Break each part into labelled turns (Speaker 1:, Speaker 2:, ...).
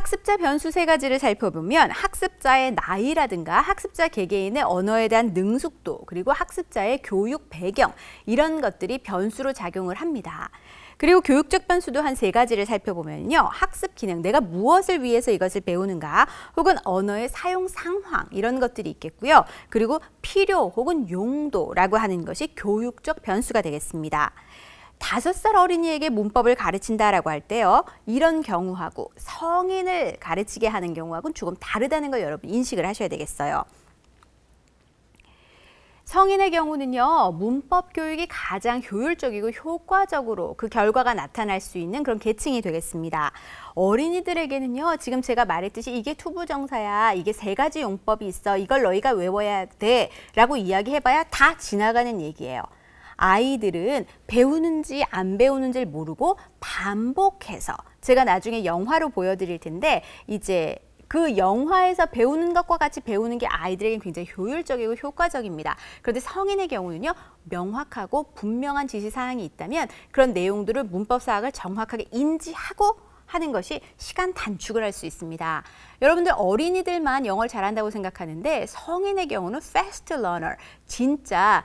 Speaker 1: 학습자 변수 세 가지를 살펴보면 학습자의 나이라든가 학습자 개개인의 언어에 대한 능숙도, 그리고 학습자의 교육 배경, 이런 것들이 변수로 작용을 합니다. 그리고 교육적 변수도 한 세 가지를 살펴보면요. 학습 기능, 내가 무엇을 위해서 이것을 배우는가, 혹은 언어의 사용 상황, 이런 것들이 있겠고요. 그리고 필요 혹은 용도라고 하는 것이 교육적 변수가 되겠습니다. 5살 어린이에게 문법을 가르친다라고 할 때요. 이런 경우하고 성인을 가르치게 하는 경우하고는 조금 다르다는 걸 여러분 인식을 하셔야 되겠어요. 성인의 경우는요, 문법 교육이 가장 효율적이고 효과적으로 그 결과가 나타날 수 있는 그런 계층이 되겠습니다. 어린이들에게는요, 지금 제가 말했듯이 이게 투부정사야, 이게 세 가지 용법이 있어, 이걸 너희가 외워야 돼 라고 이야기해봐야 다 지나가는 얘기예요. 아이들은 배우는지 안 배우는지를 모르고 반복해서, 제가 나중에 영화로 보여드릴 텐데, 이제 그 영화에서 배우는 것과 같이 배우는 게 아이들에게 굉장히 효율적이고 효과적입니다. 그런데 성인의 경우는요, 명확하고 분명한 지시사항이 있다면 그런 내용들을 문법사항을 정확하게 인지하고 하는 것이 시간 단축을 할 수 있습니다. 여러분들 어린이들만 영어를 잘한다고 생각하는데 성인의 경우는 fast learner, 진짜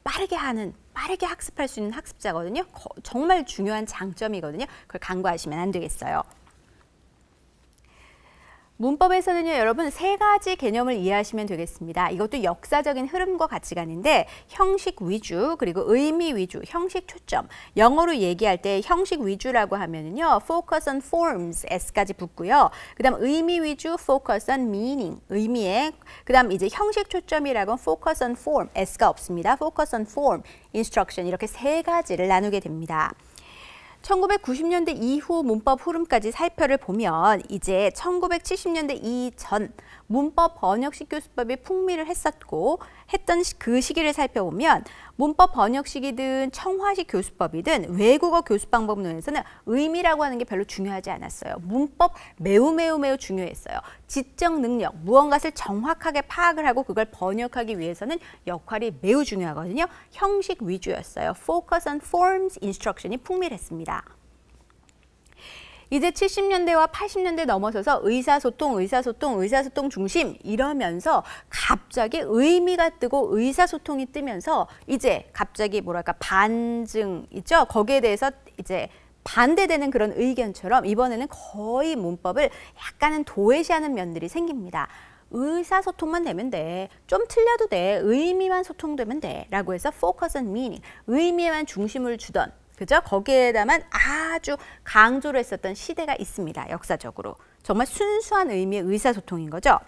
Speaker 1: 빠르게 학습할 수 있는 학습자거든요. 정말 중요한 장점이거든요. 그걸 간과하시면 안 되겠어요. 문법에서는요, 여러분 세 가지 개념을 이해하시면 되겠습니다. 이것도 역사적인 흐름과 같이 가는데 형식 위주, 그리고 의미 위주, 형식 초점. 영어로 얘기할 때 형식 위주라고 하면은요, focus on forms, s까지 붙고요. 그다음 의미 위주, focus on meaning, 의미에. 그다음 이제 형식 초점이라고 focus on form, s가 없습니다. focus on form, instruction, 이렇게 세 가지를 나누게 됩니다. 1990년대 이후 문법 흐름까지 살펴를 보면 이제 1970년대 이전 문법 번역식 교수법이 풍미를 했던 그 시기를 살펴보면 문법 번역식이든 청화식 교수법이든 외국어 교수 방법론에서는 의미라고 하는 게 별로 중요하지 않았어요. 문법 매우 중요했어요. 지적 능력, 무언가를 정확하게 파악을 하고 그걸 번역하기 위해서는 역할이 매우 중요하거든요. 형식 위주였어요. Focus on forms, instruction이 풍미했습니다. 이제 70년대와 80년대 넘어서서 의사소통 중심 이러면서 갑자기 의미가 뜨고 의사소통이 뜨면서 이제 갑자기 뭐랄까 반증 있죠? 거기에 대해서 이제 반대되는 그런 의견처럼 이번에는 거의 문법을 약간은 도외시하는 면들이 생깁니다. 의사소통만 되면 돼. 좀 틀려도 돼. 의미만 소통되면 돼. 라고 해서 focus on meaning, 의미에만 중심을 주던, 그죠? 거기에다만 아주 강조를 했었던 시대가 있습니다. 역사적으로. 정말 순수한 의미의 의사소통인 거죠.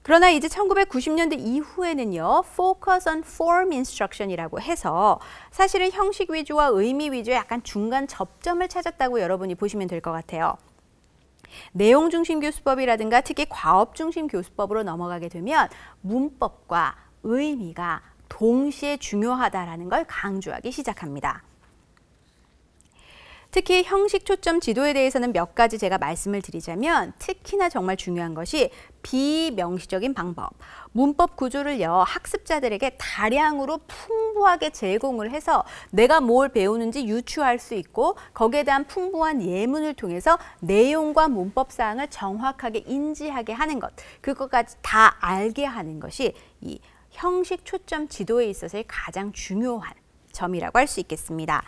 Speaker 1: 그러나 이제 1990년대 이후에는요, focus on form instruction이라고 해서 사실은 형식 위주와 의미 위주의 약간 중간 접점을 찾았다고 여러분이 보시면 될 것 같아요. 내용 중심 교수법이라든가 특히 과업 중심 교수법으로 넘어가게 되면 문법과 의미가 동시에 중요하다라는 걸 강조하기 시작합니다. 특히 형식 초점 지도에 대해서는 몇 가지 제가 말씀을 드리자면 특히나 정말 중요한 것이 비명시적인 방법. 문법 구조를요, 학습자들에게 다량으로 풍부하게 제공을 해서 내가 뭘 배우는지 유추할 수 있고 거기에 대한 풍부한 예문을 통해서 내용과 문법사항을 정확하게 인지하게 하는 것. 그것까지 다 알게 하는 것이 이 형식 초점 지도에 있어서의 가장 중요한 점이라고 할 수 있겠습니다.